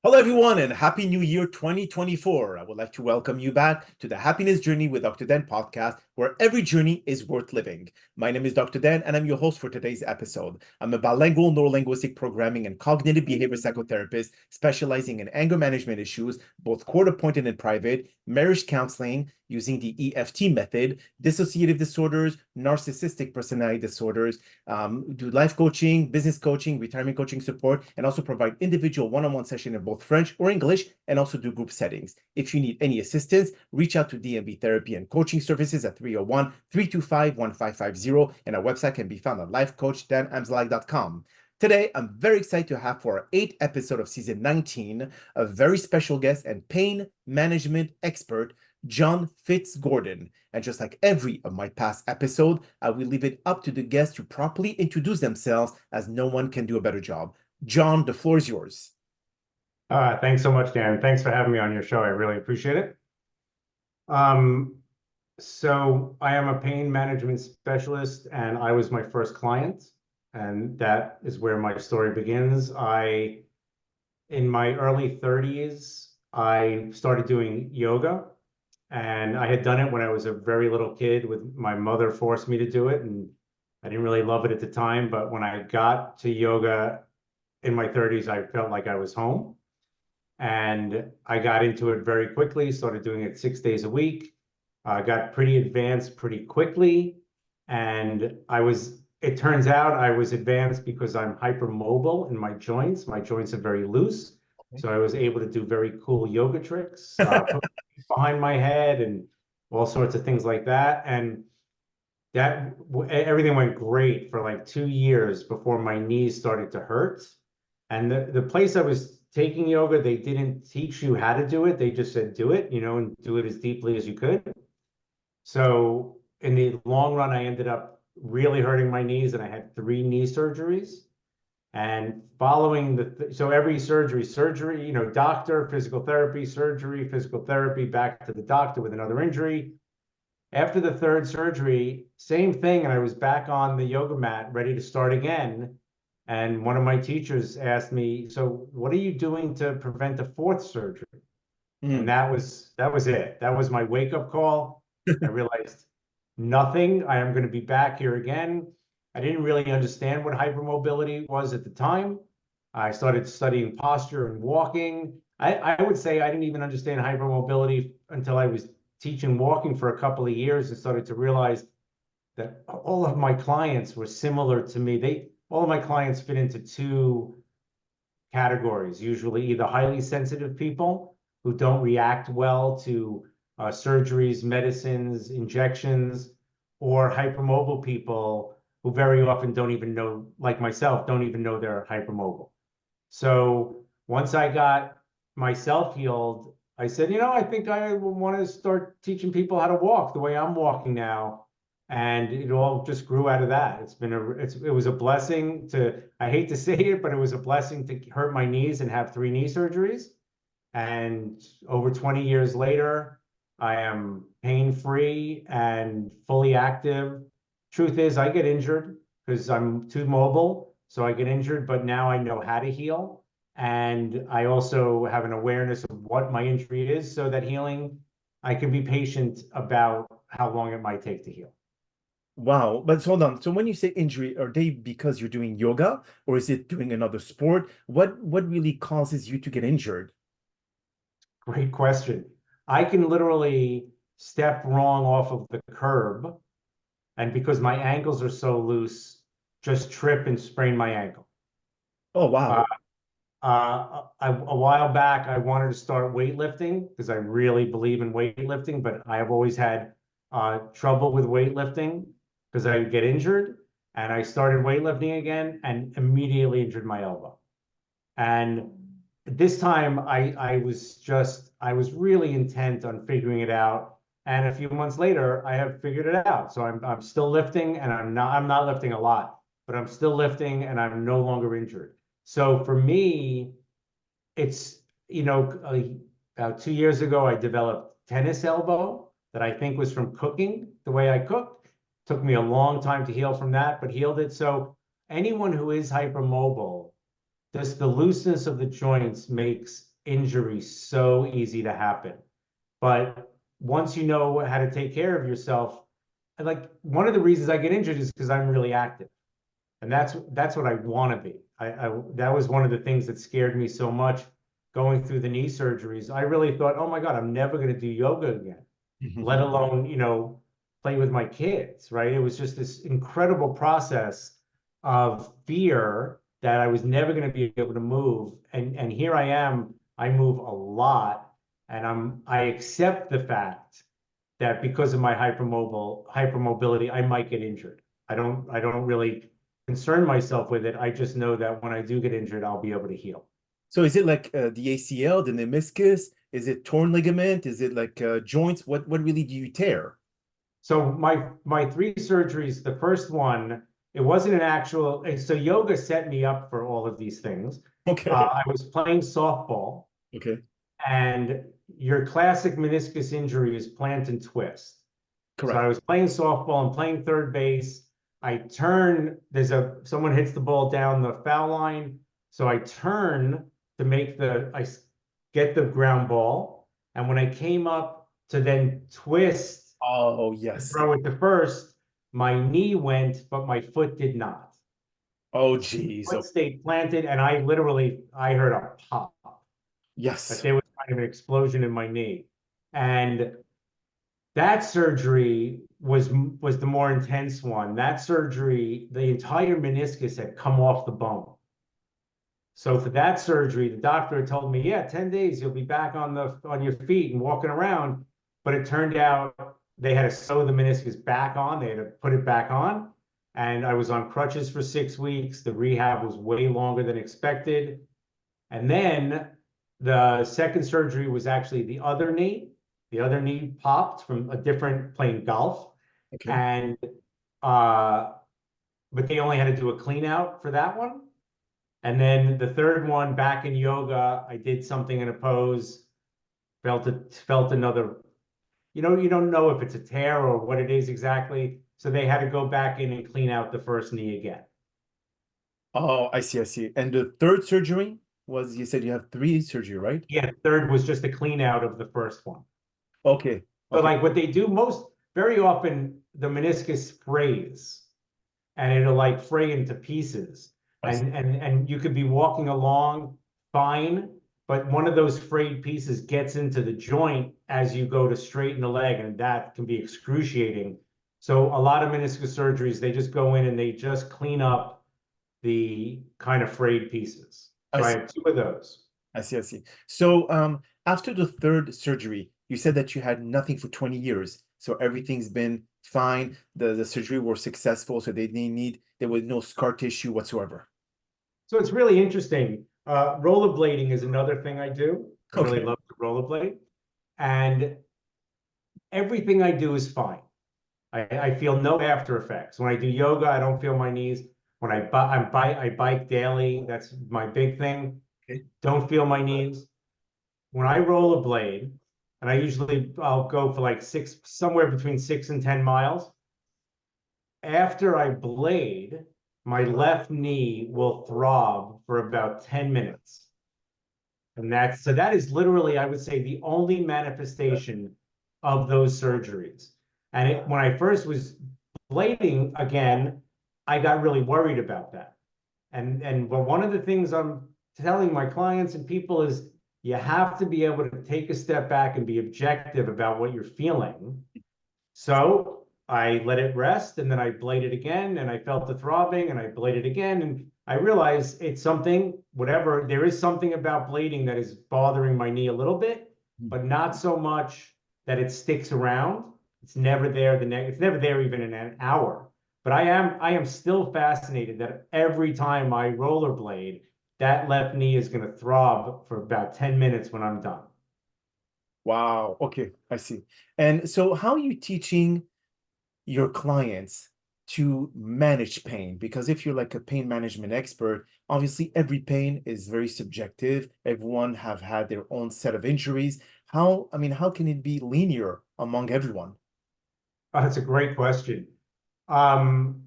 Hello, everyone, and Happy New Year 2024. I would like to welcome you back to the Happiness Journey with Dr. Dan podcast, where every journey is worth living. My name is Dr. Dan, and I'm your host for today's episode. I'm a bilingual neurolinguistic programming and cognitive behavior psychotherapist specializing in anger management issues, both court-appointed and private, marriage counseling using the EFT method, dissociative disorders, narcissistic personality disorders, do life coaching, business coaching, retirement coaching support, and also provide individual one-on-one session in both French or English, and also do group settings. If you need any assistance, reach out to DMB therapy and coaching services at 301-325-1550, and our website can be found at lifecoachddanamzallag.com. Today, I'm very excited to have for our 8th episode of season 19, a very special guest and pain management expert, John Fitzgordon. And just like every of my past episode, I will leave it up to the guests to properly introduce themselves, as no one can do a better job. John, the floor is yours. Thanks so much, Dan. Thanks for having me on your show. I really appreciate it. So I am a pain management specialist, and I was my first client, and that is where my story begins. In my early 30s, I started doing yoga, and I had done it when I was a very little kid. My mother forced me to do it, and I didn't really love it at the time. But when I got to yoga in my 30s, I felt like I was home. And I got into it very quickly, started doing it 6 days a week. Got pretty advanced pretty quickly. And it turns out I was advanced because I'm hypermobile in my joints. My joints are very loose. So I was able to do very cool yoga tricks, put behind my head and all sorts of things like that. And everything went great for like 2 years before my knees started to hurt. And the place I was taking yoga, they didn't teach you how to do it. They just said, do it, and do it as deeply as you could. So in the long run, I ended up really hurting my knees, and I had 3 knee surgeries. And following so every surgery, doctor, physical therapy, surgery, physical therapy, back to the doctor with another injury. After the 3rd surgery, same thing. And I was back on the yoga mat, ready to start again. And one of my teachers asked me, so what are you doing to prevent a 4th surgery? And that was it. That was my wake-up call. I realized nothing. I am going to be back here again. I didn't really understand what hypermobility was at the time. I started studying posture and walking. I would say I didn't even understand hypermobility until I was teaching walking for a couple of years and started to realize that all of my clients were similar to me. All of my clients fit into 2 categories, usually either highly sensitive people who don't react well to surgeries, medicines, injections, or hypermobile people who very often don't even know, like myself, don't even know they're hypermobile. So once I got myself healed, I said, I think I want to start teaching people how to walk the way I'm walking now. And it all just grew out of that. It was a blessing I hate to say it, but it was a blessing to hurt my knees and have 3 knee surgeries. And over 20 years later, I am pain-free and fully active. Truth is, I get injured because I'm too mobile. So I get injured, but now I know how to heal. And I also have an awareness of what my injury is, so that healing, I can be patient about how long it might take to heal. Wow. But hold on. So when you say injury, are they because you're doing yoga, or is it doing another sport? What really causes you to get injured? Great question. I can literally step wrong off of the curb, and because my ankles are so loose, just trip and sprain my ankle. Oh, wow. A while back, I wanted to start weightlifting because I really believe in weightlifting, but I have always had trouble with weightlifting because I would get injured. And I started weightlifting again and immediately injured my elbow. And this time I was really intent on figuring it out. And a few months later, I have figured it out. So I'm still lifting, and I'm not lifting a lot, but I'm still lifting, and I'm no longer injured. So for me, it's, about 2 years ago, I developed tennis elbow that I think was from cooking the way I cooked. Took me a long time to heal from that, but healed it. So anyone who is hypermobile, just the looseness of the joints makes injury so easy to happen. But once you know how to take care of yourself, like one of the reasons I get injured is because I'm really active. And that's what I want to be. That was one of the things that scared me so much going through the knee surgeries. I really thought, oh my God, I'm never going to do yoga again, let alone, play with my kids, right? It was just this incredible process of fear that I was never going to be able to move. And here I am, I move a lot, and I accept the fact that because of my hypermobility, I might get injured. I don't really concern myself with it. I just know that when I do get injured, I'll be able to heal. So is it like the ACL, the meniscus? Is it torn ligament? Is it like joints? What really do you tear? So my three surgeries, the first one, it wasn't an actual. So yoga set me up for all of these things. Okay. I was playing softball, Okay. and your classic meniscus injury is plant and twist. So I Correct. was playing softball and playing third base. I turn, someone hits the ball down the foul line. So I turn to I get the ground ball. And when I came up to then twist Oh, to yes. throw it to first, my knee went, but my foot did not. Oh, So my geez. foot Oh, stayed planted, and I heard a pop. Like yes. there was kind of an explosion in my knee. And that surgery was the more intense one. That surgery, the entire meniscus had come off the bone. So for that surgery, the doctor had told me, yeah, 10 days you'll be back on your feet and walking around. But it turned out they had to sew the meniscus back on. They had to put it back on. And I was on crutches for 6 weeks. The rehab was way longer than expected. And then the second surgery was actually the other knee. The other knee popped from a different playing golf. Okay. And uh, but they only had to do a clean out for that one. And then the third one back in yoga, I did something in a pose, felt another, you don't know if it's a tear or what it is exactly. So they had to go back in and clean out the first knee again. Oh, I see. I see. And the third surgery was, you said you have three surgery, right? Yeah, third was just a clean out of the first one. Okay. So Okay. like what they do very often, the meniscus frays and it'll like fray into pieces. I see. And you could be walking along fine, but one of those frayed pieces gets into the joint as you go to straighten the leg, and that can be excruciating. So a lot of meniscus surgeries, they just go in and they just clean up the kind of frayed pieces. I So I see. have two of those. I see. I see. So, after the third surgery, you said that you had nothing for 20 years. So everything's been fine. The surgery was successful. So there was no scar tissue whatsoever. So it's really interesting. Rollerblading is another thing I do. I really Okay. love to rollerblade. And everything I do is fine. I feel no after effects. When I do yoga, I don't feel my knees. When I bike daily. That's my big thing. Okay. Don't feel my knees. When I rollerblade, and I'll go for like somewhere between 6 and 10 miles. After I blade, my left knee will throb for about 10 minutes. And that is literally, I would say, the only manifestation of those surgeries. And when I first was blading again, I got really worried about that. But one of the things I'm telling my clients and people is you have to be able to take a step back and be objective about what you're feeling. So I let it rest, and then I bladed again, and I felt the throbbing, and I bladed again, and I realized it's something, whatever, there is something about blading that is bothering my knee a little bit, but not so much that it sticks around. It's never there it's never there even in an hour. But I am still fascinated that every time I rollerblade, that left knee is going to throb for about 10 minutes when I'm done. Wow. Okay. I see. And so how are you teaching your clients to manage pain? Because if you're like a pain management expert, obviously every pain is very subjective. Everyone have had their own set of injuries. How can it be linear among everyone? That's a great question. Um,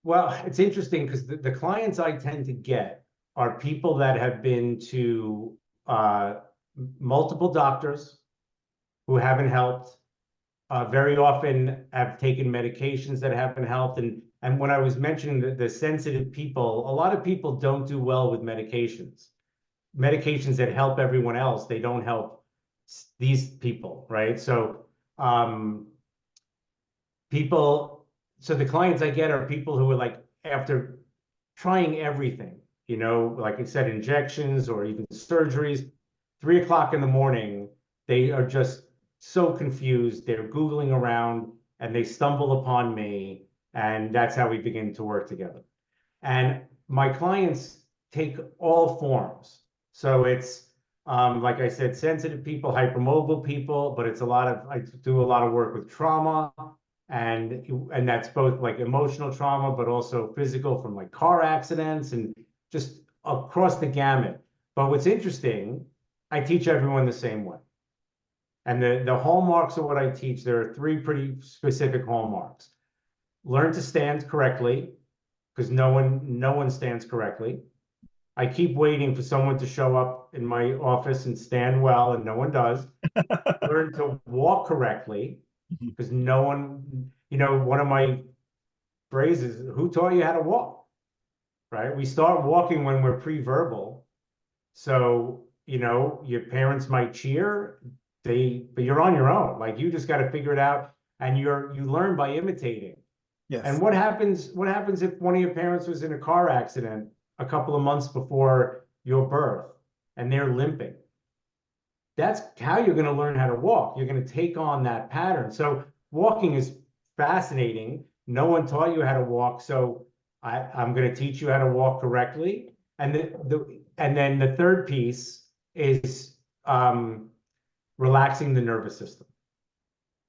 well, it's interesting because the clients I tend to get are people that have been to multiple doctors who haven't helped. Very often have taken medications that haven't helped. And when I was mentioning the sensitive people, a lot of people don't do well with medications. Medications that help everyone else, they don't help these people, right? So so the clients I get are people who are like, after trying everything, like I said, injections or even surgeries, 3 o'clock in the morning, they are just so confused. They're Googling around and they stumble upon me. And that's how we begin to work together. And my clients take all forms. So it's, like I said, sensitive people, hypermobile people, but I do a lot of work with trauma. And that's both like emotional trauma, but also physical from like car accidents and just across the gamut. But what's interesting, I teach everyone the same way. And the hallmarks of what I teach, there are 3 pretty specific hallmarks. Learn to stand correctly, because no one stands correctly. I keep waiting for someone to show up in my office and stand well, and no one does. Learn to walk correctly, because no one, one of my phrases, who taught you how to walk? Right? We start walking when we're pre-verbal. So, your parents might cheer, but you're on your own. Like you just got to figure it out, and you learn by imitating. Yes. And what happens if one of your parents was in a car accident a couple of months before your birth and they're limping? That's how you're going to learn how to walk. You're going to take on that pattern. So walking is fascinating. No one taught you how to walk, so I'm going to teach you how to walk correctly. And then the third piece is relaxing the nervous system.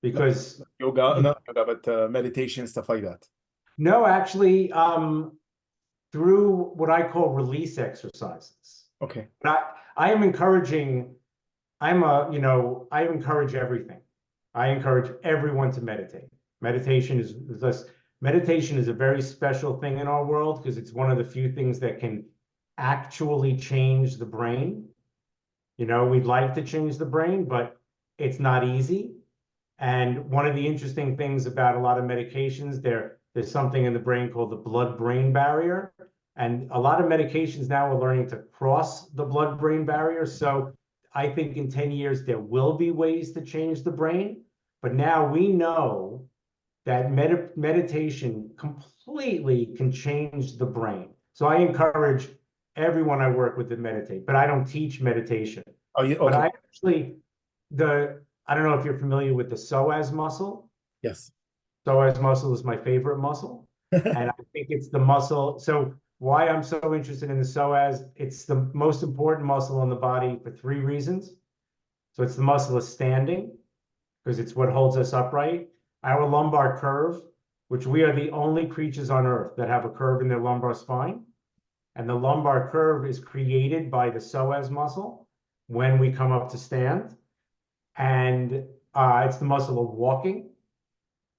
Because yoga, not yoga, but meditation, stuff like that. No, actually, through what I call release exercises. Okay. But I am encouraging, I encourage everything. I encourage everyone to meditate. Meditation is a very special thing in our world because it's one of the few things that can actually change the brain. We'd like to change the brain, but it's not easy. And one of the interesting things about a lot of medications, there's something in the brain called the blood-brain barrier. And a lot of medications now are learning to cross the blood-brain barrier. So I think in 10 years, there will be ways to change the brain. But now we know that meditation completely can change the brain. So I encourage everyone I work with to meditate, but I don't teach meditation. Oh, yeah, But okay. I don't know if you're familiar with the psoas muscle. Yes. Psoas muscle is my favorite muscle. And I think it's the muscle. So why I'm so interested in the psoas, it's the most important muscle in the body for 3 reasons. So it's the muscle of standing, because it's what holds us upright. Our lumbar curve, which we are the only creatures on earth that have a curve in their lumbar spine. And the lumbar curve is created by the psoas muscle when we come up to stand. And it's the muscle of walking,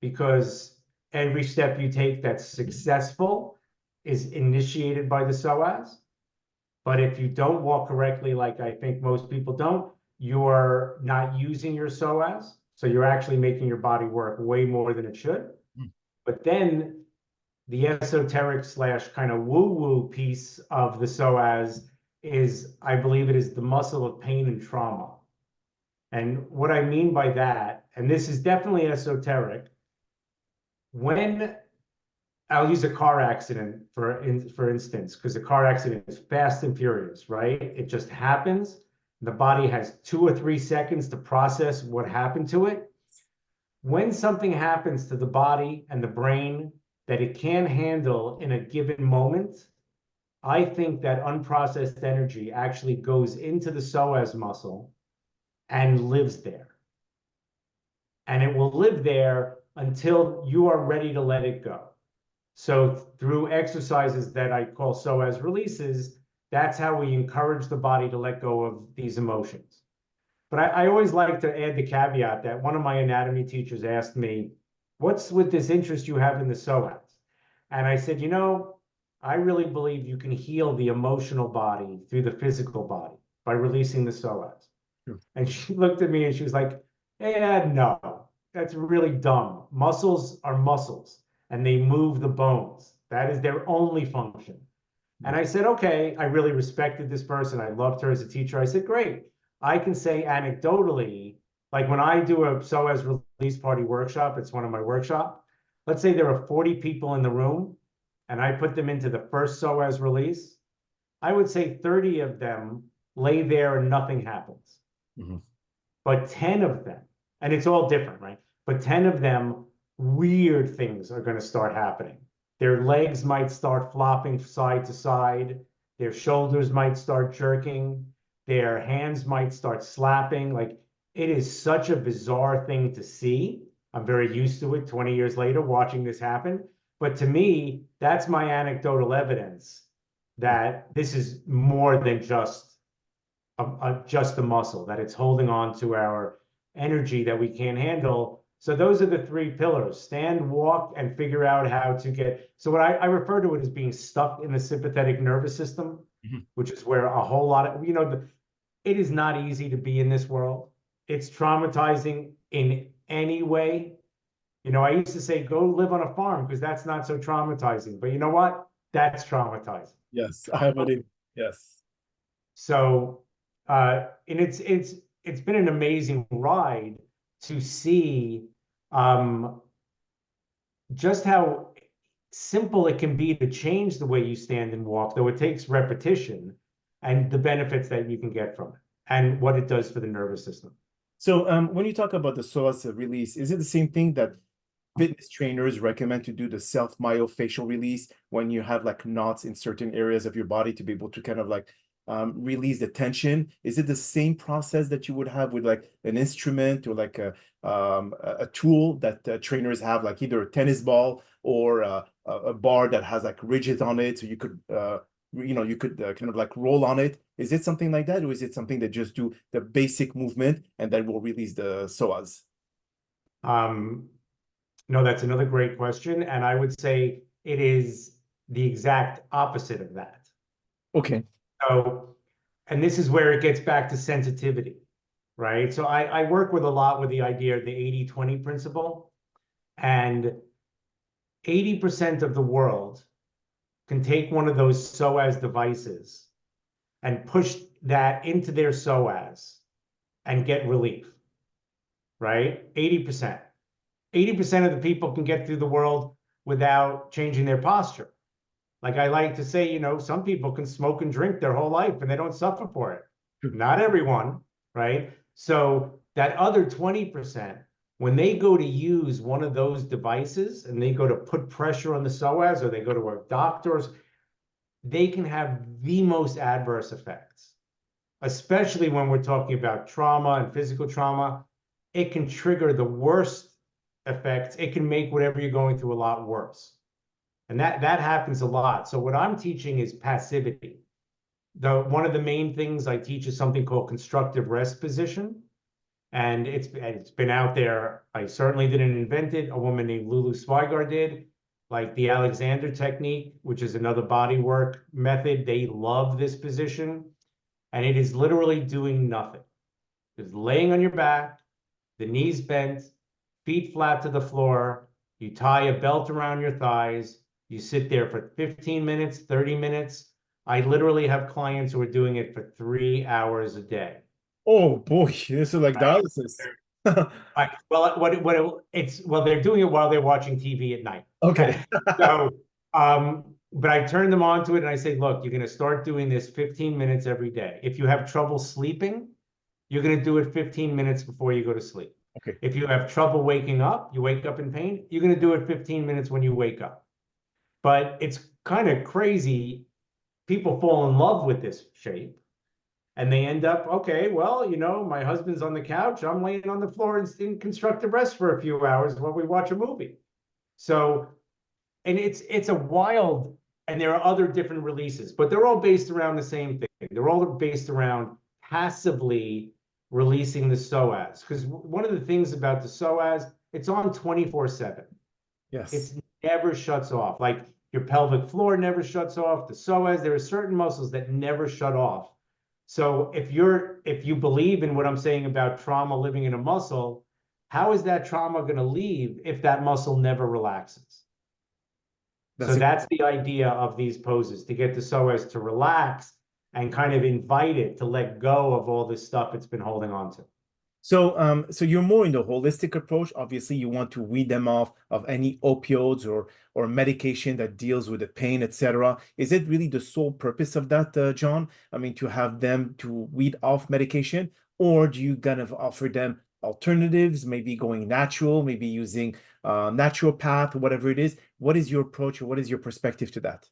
because every step you take that's successful is initiated by the psoas. But if you don't walk correctly, like I think most people don't, you're not using your psoas. So you're actually making your body work way more than it should. But then the esoteric / kind of woo-woo piece of the psoas is, I believe it is the muscle of pain and trauma. And what I mean by that, and this is definitely esoteric, when I'll use a car accident for instance, because the car accident is fast and furious, right? It just happens. The body has 2 or 3 seconds to process what happened to it. When something happens to the body and the brain that it can't handle in a given moment, I think that unprocessed energy actually goes into the psoas muscle and lives there. And it will live there until you are ready to let it go. So through exercises that I call psoas releases, that's how we encourage the body to let go of these emotions. But I always like to add the caveat that one of my anatomy teachers asked me, what's with this interest you have in the psoas? And I said, I really believe you can heal the emotional body through the physical body. by releasing the psoas. Sure. And she looked at me and she was like, no, that's really dumb. Muscles are muscles and they move the bones. That is their only function. And I said, okay, I really respected this person. I loved her as a teacher. I said, great. I can say anecdotally, like when I do a psoas release party workshop, it's one of my workshops. Let's say there are 40 people in the room and I put them into the first psoas release. I would say 30 of them lay there and nothing happens. Mm-hmm. But 10 of them, and it's all different, right? But 10 of them, weird things are going to start happening. Their legs might start flopping side to side. Their shoulders might start jerking. Their hands might start slapping. Like, it is such a bizarre thing to see. I'm very used to it 20 years later watching this happen. But to me, that's my anecdotal evidence that this is more than just a muscle, that it's holding on to our energy that we can't handle. So those are the three pillars: stand, walk, and figure out how to get. So what I refer to it as being stuck in the sympathetic nervous system, Mm-hmm. which is where a whole lot of, it is not easy to be in this world. It's traumatizing in any way. I used to say, go live on a farm because that's not so traumatizing. But you know what? That's traumatizing. Yes, I believe. Yes. So, and it's been an amazing ride to see just how simple it can be to change the way you stand and walk, though it takes repetition, and the benefits that you can get from it and what it does for the nervous system. So when you talk about the psoas release, is it the same thing that fitness trainers recommend to do, the self-myofascial release, when you have like knots in certain areas of your body to be able to kind of like release the tension? Is it the same process that you would have with like an instrument or like a tool that trainers have, like either a tennis ball or a bar that has like ridges on it, so you could you could kind of like roll on it? Is it something like that, or is it something that just do the basic movement and then will release the psoas? Um, no, that's another great question, and I would say it is the exact opposite of that. Okay. So, and this is where it gets back to sensitivity, right? So I work with a lot with the idea of the 80-20 principle, and 80% of the world can take one of those psoas devices and push that into their psoas and get relief, right? 80%. 80% of the people can get through the world without changing their posture. Like I like to say, some people can smoke and drink their whole life and they don't suffer for it. Not everyone, right? So that other 20%, when they go to use one of those devices and they go to put pressure on the psoas or they go to a doctor's, they can have the most adverse effects, especially when we're talking about trauma and physical trauma. It can trigger the worst effects. It can make whatever you're going through a lot worse. And that happens a lot. So what I'm teaching is passivity. One of the main things I teach is something called constructive rest position. And it's been out there. I certainly didn't invent it. A woman named Lulu Swigart did. Like the Alexander technique, which is another body work method. They love this position. And it is literally doing nothing. Just laying on your back, the knees bent, feet flat to the floor. You tie a belt around your thighs. You sit there for 15 minutes, 30 minutes. I literally have clients who are doing it for 3 hours a day. Oh boy, this is like Right? dialysis. Well, they're doing it while they're watching TV at night. Okay. So, but I turn them on to it and I say, look, you're going to start doing this 15 minutes every day. If you have trouble sleeping, you're going to do it 15 minutes before you go to sleep. Okay. If you have trouble waking up, you wake up in pain, you're going to do it 15 minutes when you wake up. But it's kind of crazy. People fall in love with this shape and they end up, okay, well, my husband's on the couch. I'm laying on the floor in constructive rest for a few hours while we watch a movie. So, and it's a wild, and there are other different releases, but they're all based around the same thing. They're all based around passively releasing the psoas. Because one of the things about the psoas, it's on 24/7. Yes. It's never shuts off. Like your pelvic floor never shuts off. The psoas, there are certain muscles that never shut off. So if you believe in what I'm saying about trauma living in a muscle, how is that trauma going to leave if that muscle never relaxes? So That's it. that's the idea of these poses, to get the psoas to relax and kind of invite it to let go of all this stuff it's been holding on to. So, so you're more in the holistic approach. Obviously, you want to weed them off of any opioids or medication that deals with the pain, etc. Is it really the sole purpose of that, John? I mean, to have them to weed off medication, or do you kind of offer them alternatives, maybe going natural, maybe using naturopath, whatever it is? What is your approach, or what is your perspective to that?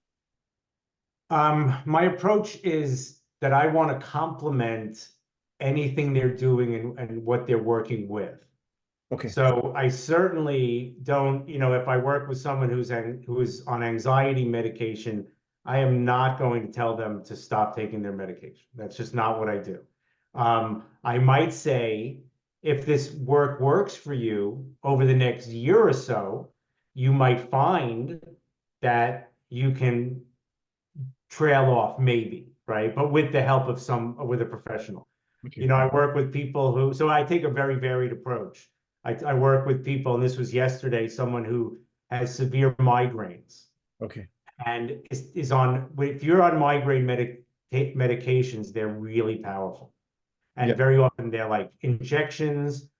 My approach is that I want to complement anything they're doing and what they're working with. Okay. So I certainly don't, if I work with someone who's on anxiety medication, I am not going to tell them to stop taking their medication. That's just not what I do. I might say, if this work works for you over the next year or so, you might find that you can trail off maybe, right? But with the help of with a professional. Okay. I work with people so I take a very varied approach. I work with people, and this was yesterday, someone who has severe migraines Okay. and is on, if you're on migraine medications, they're really powerful. Yeah. And very often they're like injections.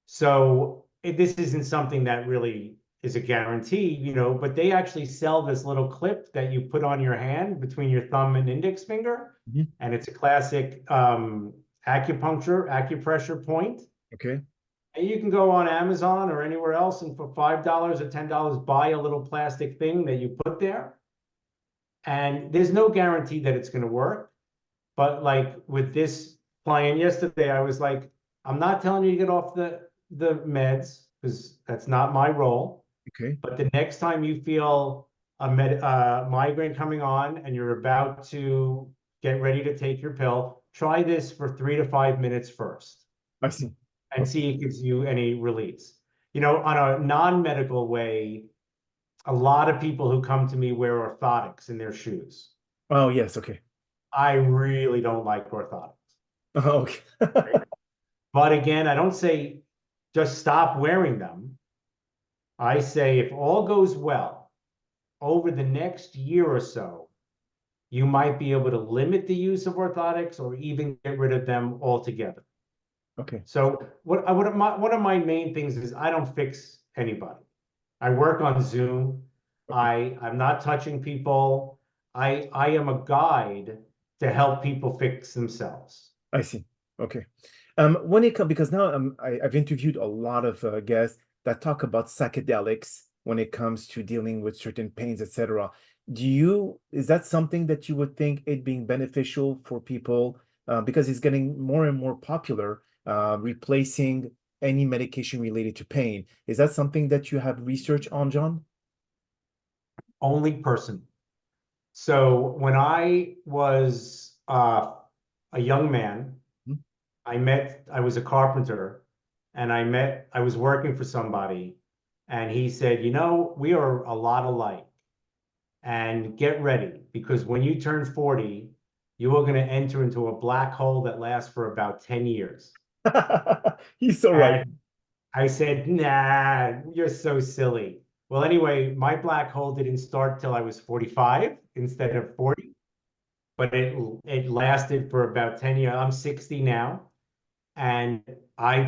So this isn't something that really is a guarantee, but they actually sell this little clip that you put on your hand between your thumb and index finger. Mhm. And it's a classic acupressure point. Okay. And you can go on Amazon or anywhere else, and for $5 or $10, buy a little plastic thing that you put there. And there's no guarantee that it's going to work. But like with this client yesterday, I was like, I'm not telling you to get off the meds because that's not my role. Okay. But the next time you feel a migraine coming on and you're about to get ready to take your pill, try this for 3 to 5 minutes first I see. and see if it gives you any release. On a non-medical way, a lot of people who come to me wear orthotics in their shoes. Oh, yes. Okay. I really don't like orthotics. Oh, okay. But again, I don't say just stop wearing them. I say if all goes well, over the next year or so, you might be able to limit the use of orthotics or even get rid of them altogether. Okay. So one of my main things is I don't fix anybody. I work on Zoom. Okay. I'm not touching people. I am a guide to help people fix themselves. I see. Okay. When it comes, because now I've interviewed a lot of guests that talk about psychedelics when it comes to dealing with certain pains, etc. Is that something that you would think it being beneficial for people because it's getting more and more popular, replacing any medication related to pain? Is that something that you have research on, John? Only person. So when I was a young man, Mhm. I was a carpenter, and I was working for somebody, and he said, we are a lot alike, and get ready, because when you turn 40, you are going to enter into a black hole that lasts for about 10 years. He's so right. And I said, nah, you're so silly. Well, anyway, my black hole didn't start till I was 45 instead of 40, but it lasted for about 10 years. I'm 60 now, and I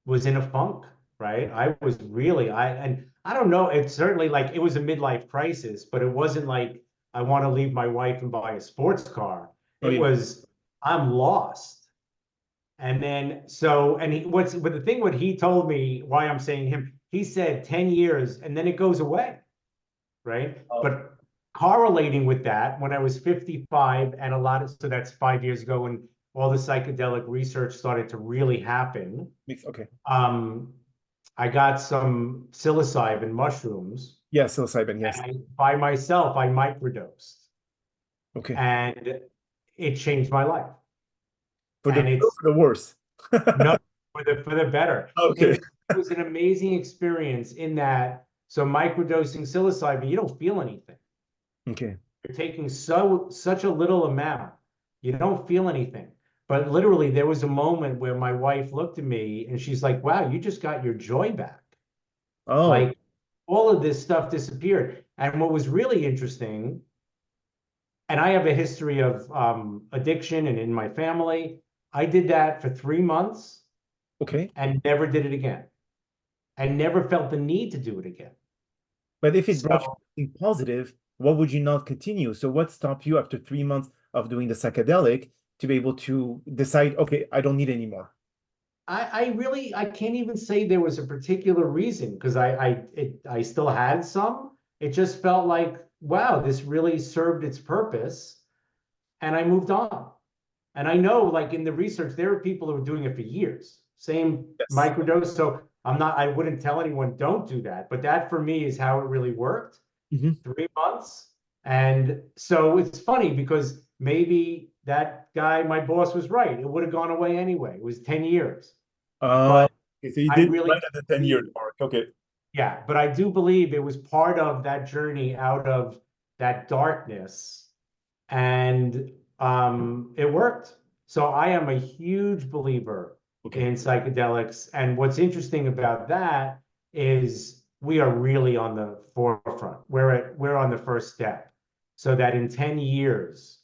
was in a funk, right? I was really and I don't know, it's certainly like it was a midlife crisis, but it wasn't like I want to leave my wife and buy a sports car. Oh It yeah. was I'm lost. And then but the thing what he told me, why I'm saying him, he said 10 years and then it goes away, right? Oh, But correlating with that, when I was 55, and so that's 5 years ago when all the psychedelic research started to really happen, okay. um, I got some psilocybin mushrooms, Yeah, psilocybin, yes. and by myself, I microdosed, Okay. and it changed my life. For the And better or it's for the worse? no for the better. Okay. It was an amazing experience in that. So microdosing psilocybin, you don't feel anything. Okay. You're taking such a little amount, You don't feel anything. But literally, there was a moment where my wife looked at me and she's like, wow, you just got your joy back. Oh, Like all of this stuff disappeared. And what was really interesting, and I have a history of addiction and in my family, I did that for 3 months okay. and never did it again. And never felt the need to do it again. But if it brought you So something positive, what would you not continue? So what stopped you after 3 months of doing the psychedelic to be able to decide, okay, I don't need anymore? I can't even say there was a particular reason because I still had some. It just felt like, wow, this really served its purpose, and I moved on. And I know, like in the research, there are people who are doing it for years, same Yes. microdose. So I wouldn't tell anyone don't do that, but that for me is how it really worked. Hmm. 3 months. And so it's funny because maybe that guy, my boss, was right. It would have gone away anyway. It was 10 years. Uh, But okay, so you I did really right at the 10-year believe, mark. Okay. yeah, but I do believe it was part of that journey out of that darkness, and it worked. So I am a huge believer Okay. in psychedelics. And what's interesting about that is we are really on the forefront. We're on the first step. So that in 10 years,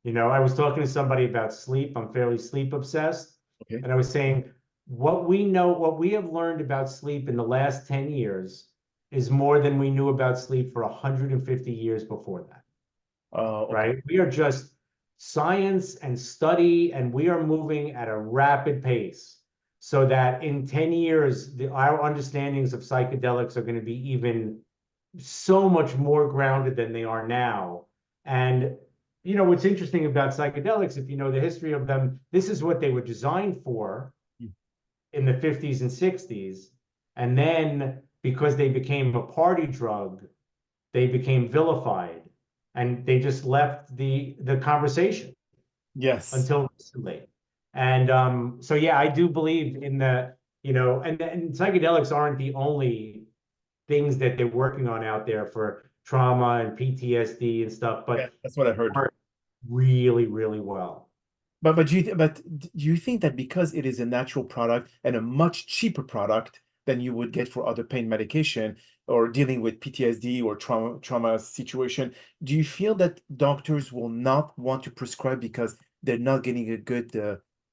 I was talking to somebody about sleep. I'm fairly sleep obsessed. Okay. And I was saying, what we have learned about sleep in the last 10 years is more than we knew about sleep for 150 years before that, Okay. right? We are just science and study, and we are moving at a rapid pace so that in 10 years, our understandings of psychedelics are going to be even so much more grounded than they are now. And what's interesting about psychedelics, if you know the history of them, this is what they were designed for Mm. in the 50s and 60s. And then because they became a party drug, they became vilified and they just left the conversation Yes. until recently. And so yeah, I do believe in and psychedelics aren't the only things that they're working on out there for trauma and PTSD and stuff, Yeah, but that's what I heard. work really, really well. But do you think that because it is a natural product and a much cheaper product than you would get for other pain medication or dealing with PTSD or trauma situation, do you feel that doctors will not want to prescribe because they're not getting a good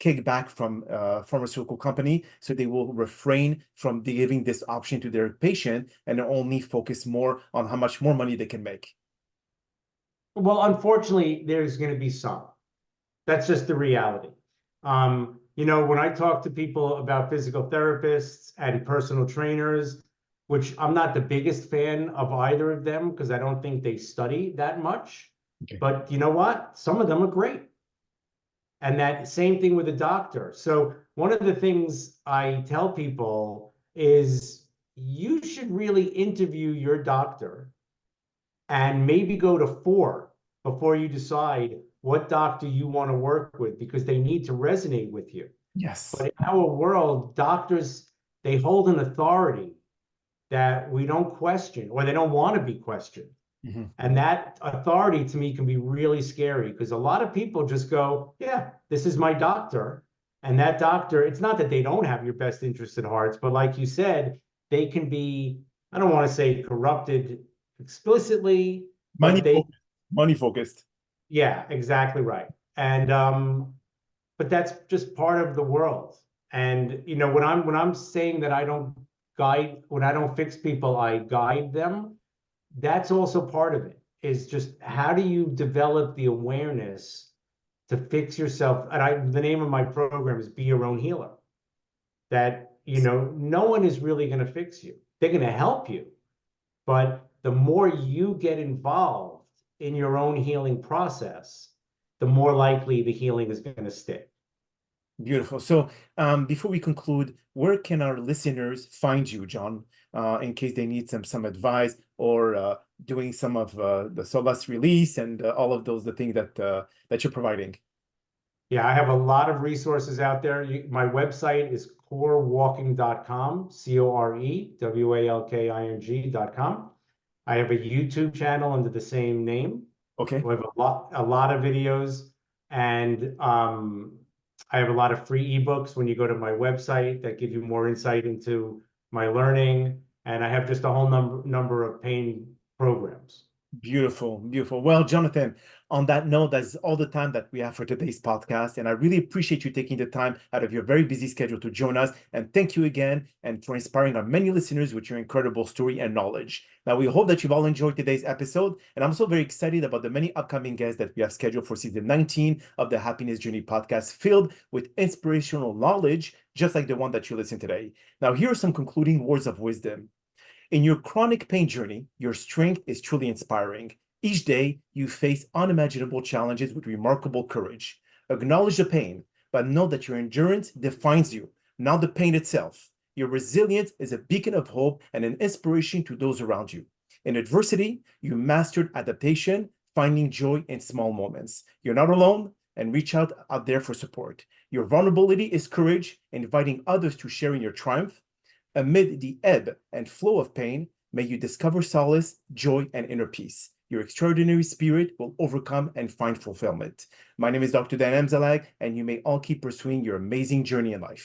kickback from pharmaceutical company, so they will refrain from giving this option to their patient and only focus more on how much more money they can make? Well, unfortunately, there's going to be some. That's just the reality. When I talk to people about physical therapists and personal trainers, which I'm not the biggest fan of either of them because I don't think they study that much. Okay. But you know what? Some of them are great. And that same thing with a doctor. So one of the things I tell people is you should really interview your doctor and maybe go to four before you decide what doctor you want to work with because they need to resonate with you. But Yes. in our world, doctors, they hold an authority that we don't question or they don't want to be questioned. Mhm. And that authority to me can be really scary because a lot of people just go, yeah, this is my doctor. And that doctor, it's not that they don't have your best interest at heart, but like you said, they can be, I don't want to say corrupted explicitly, Money but they, focused. Money focused. yeah, exactly right. And but that's just part of the world. And when I'm saying that I don't when I don't fix people, I guide them. That's also part of it, is just how do you develop the awareness to fix yourself? And the name of my program is Be Your Own Healer. That, no one is really going to fix you. They're going to help you. But the more you get involved in your own healing process, the more likely the healing is going to stick. Beautiful. So, before we conclude, where can our listeners find you, John, in case they need some advice or doing some of the Solas release and all of those the things that you're providing? Yeah, I have a lot of resources out there. My website is corewalking.com, CoreWalking.com. I have a YouTube channel under the same name. Okay. We have a lot of videos. And I have a lot of free ebooks when you go to my website that give you more insight into my learning. And I have just a whole number of pain programs. Beautiful, beautiful. Well, Jonathan, on that note, that's all the time that we have for today's podcast. And I really appreciate you taking the time out of your very busy schedule to join us. And thank you again and for inspiring our many listeners with your incredible story and knowledge. Now, we hope that you've all enjoyed today's episode. And I'm so very excited about the many upcoming guests that we have scheduled for season 19 of the Happiness Journey podcast, filled with inspirational knowledge, just like the one that you listened today. Now, here are some concluding words of wisdom. In your chronic pain journey, your strength is truly inspiring. Each day, you face unimaginable challenges with remarkable courage. Acknowledge the pain, but know that your endurance defines you, not the pain itself. Your resilience is a beacon of hope and an inspiration to those around you. In adversity, you mastered adaptation, finding joy in small moments. You're not alone, and reach out there for support. Your vulnerability is courage, inviting others to share in your triumph. Amid the ebb and flow of pain, may you discover solace, joy, and inner peace. Your extraordinary spirit will overcome and find fulfillment. My name is Dr. Dan Amzallag, and you may all keep pursuing your amazing journey in life.